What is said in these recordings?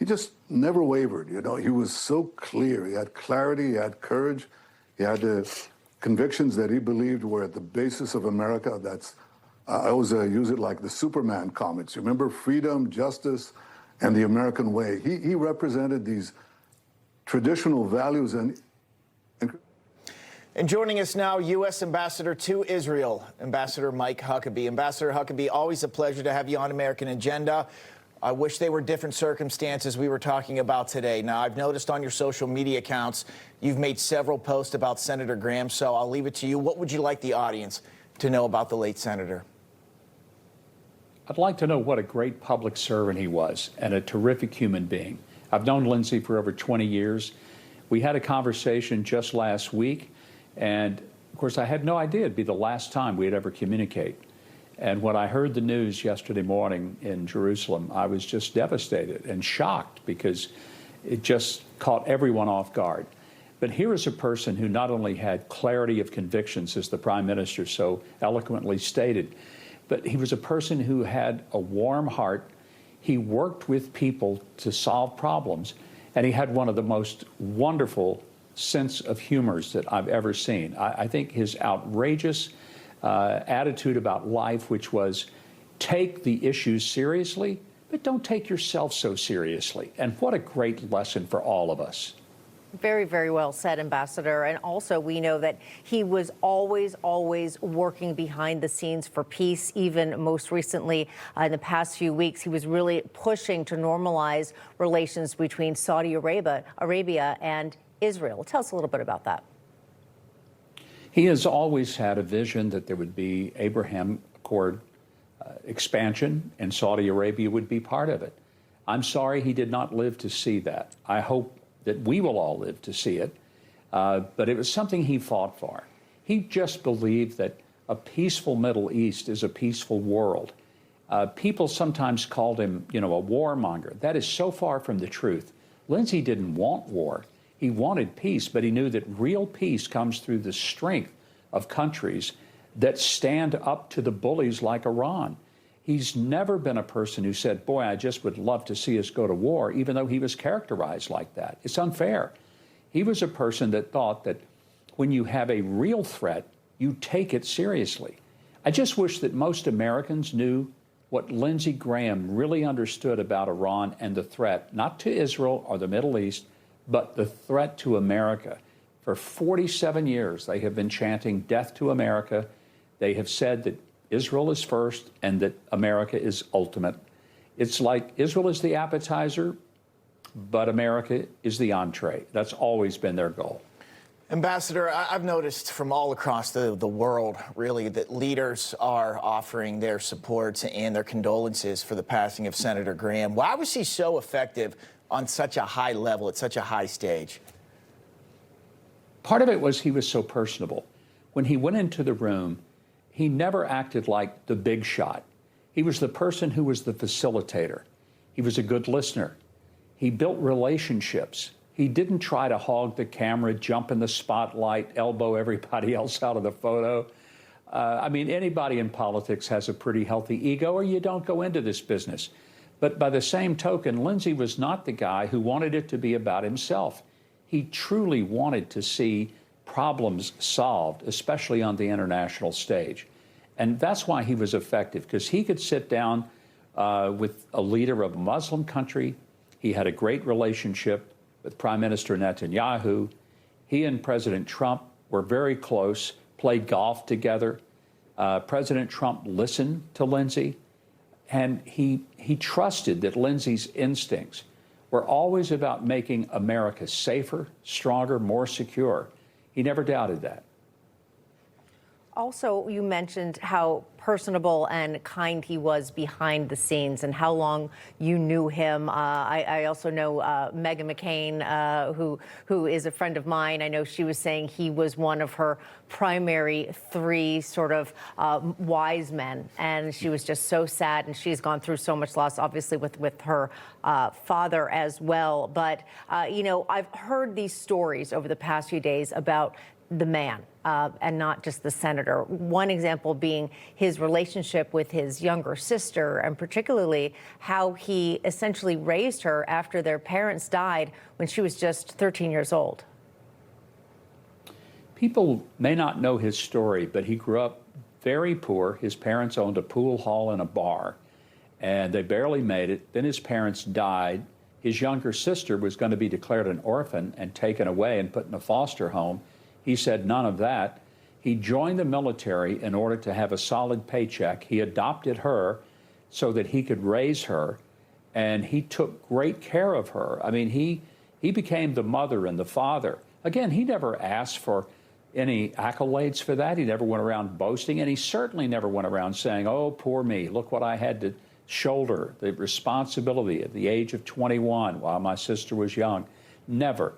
just never wavered. You know, he was so clear. He had clarity, he had courage, he had convictions that he believed were at the basis of America. I always use it like the Superman comics. You remember freedom, justice, and the American way. He represented these traditional values and joining us now, U.S. Ambassador to Israel, Ambassador Mike Huckabee. Ambassador Huckabee, always a pleasure to have you on American Agenda. I wish they were different circumstances we were talking about today. Now, I've noticed on your social media accounts, you've made several posts about Senator Graham, so I'll leave it to you. What would you like the audience to know about the late senator? I'd like to know what a great public servant he was and a terrific human being. I've known Lindsey for over 20 years. We had a conversation just last week, and of course, I had no idea it'd be the last time we'd ever communicate. And when I heard the news yesterday morning in Jerusalem, I was just devastated and shocked because it just caught everyone off guard. But here is a person who not only had clarity of convictions, as the Prime Minister so eloquently stated, but he was a person who had a warm heart. He worked with people to solve problems, and he had one of the most wonderful sense of humors that I've ever seen. I think his outrageous attitude about life, which was take the issues seriously, but don't take yourself so seriously. And what a great lesson for all of us. Very, very well said, Ambassador. And also, we know that he was always working behind the scenes for peace. Even most recently, in the past few weeks, he was really pushing to normalize relations between Saudi Arabia and Israel. Tell us a little bit about that. He has always had a vision that there would be Abraham Accord expansion, and Saudi Arabia would be part of it. I'm sorry he did not live to see that. I hope that we will all live to see it, but it was something he fought for. He just believed that a peaceful Middle East is a peaceful world. People sometimes called him, a warmonger. That is so far from the truth. Lindsey didn't want war. He wanted peace, but he knew that real peace comes through the strength of countries that stand up to the bullies like Iran. He's never been a person who said, boy, I just would love to see us go to war, even though he was characterized like that. It's unfair. He was a person that thought that when you have a real threat, you take it seriously. I just wish that most Americans knew what Lindsey Graham really understood about Iran and the threat, not to Israel or the Middle East, but the threat to America. For 47 years, they have been chanting death to America. They have said that Israel is first and that America is ultimate. It's like Israel is the appetizer, but America is the entree. That's always been their goal. Ambassador, I've noticed from all across the world, really, that leaders are offering their support and their condolences for the passing of Senator Graham. Why was he so effective on such a high level, at such a high stage? Part of it was he was so personable. When he went into the room, he never acted like the big shot. He was the person who was the facilitator. He was a good listener. He built relationships. He didn't try to hog the camera, jump in the spotlight, elbow everybody else out of the photo. Anybody in politics has a pretty healthy ego, or you don't go into this business. But by the same token, Lindsey was not the guy who wanted it to be about himself. He truly wanted to see problems solved, especially on the international stage. And that's why he was effective, because he could sit down with a leader of a Muslim country. He had a great relationship with Prime Minister Netanyahu. He and President Trump were very close, played golf together. President Trump listened to Lindsey. And he trusted that Lindsey's instincts were always about making America safer, stronger, more secure. He never doubted that. Also, you mentioned how personable and kind he was behind the scenes and how long you knew him. I also know Meghan McCain, who is a friend of mine. I know she was saying he was one of her primary three sort of wise men. And she was just so sad. And she's gone through so much loss, obviously, with her father as well. But, I've heard these stories over the past few days about the man and not just the senator. One example being his relationship with his younger sister, and particularly how he essentially raised her after their parents died when she was just 13 years old. People may not know his story, but he grew up very poor. His parents owned a pool hall and a bar, and they barely made it. Then his parents died. His younger sister was going to be declared an orphan and taken away and put in a foster home. He said none of that. He joined the military in order to have a solid paycheck. He adopted her so that he could raise her, and he took great care of her. I mean, he became the mother and the father. Again, he never asked for any accolades for that. He never went around boasting, and he certainly never went around saying, oh, poor me, look what I had to shoulder, the responsibility at the age of 21 while my sister was young. Never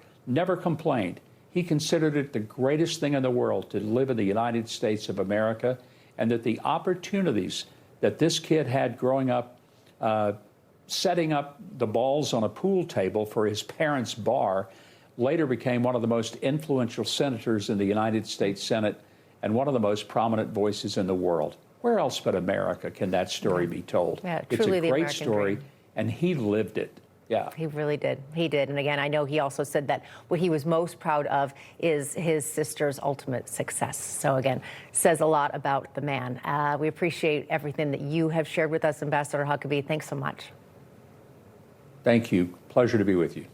complained. He considered it the greatest thing in the world to live in the United States of America, and that the opportunities that this kid had growing up, setting up the balls on a pool table for his parents' bar, later became one of the most influential senators in the United States Senate and one of the most prominent voices in the world. Where else but America can that story be told? Yeah, it's truly a the great American story, dream. and he lived it. Yeah. He really did. He did. And again, I know he also said that what he was most proud of is his sister's ultimate success. So again, says a lot about the man. We appreciate everything that you have shared with us, Ambassador Huckabee. Thanks so much. Thank you. Pleasure to be with you.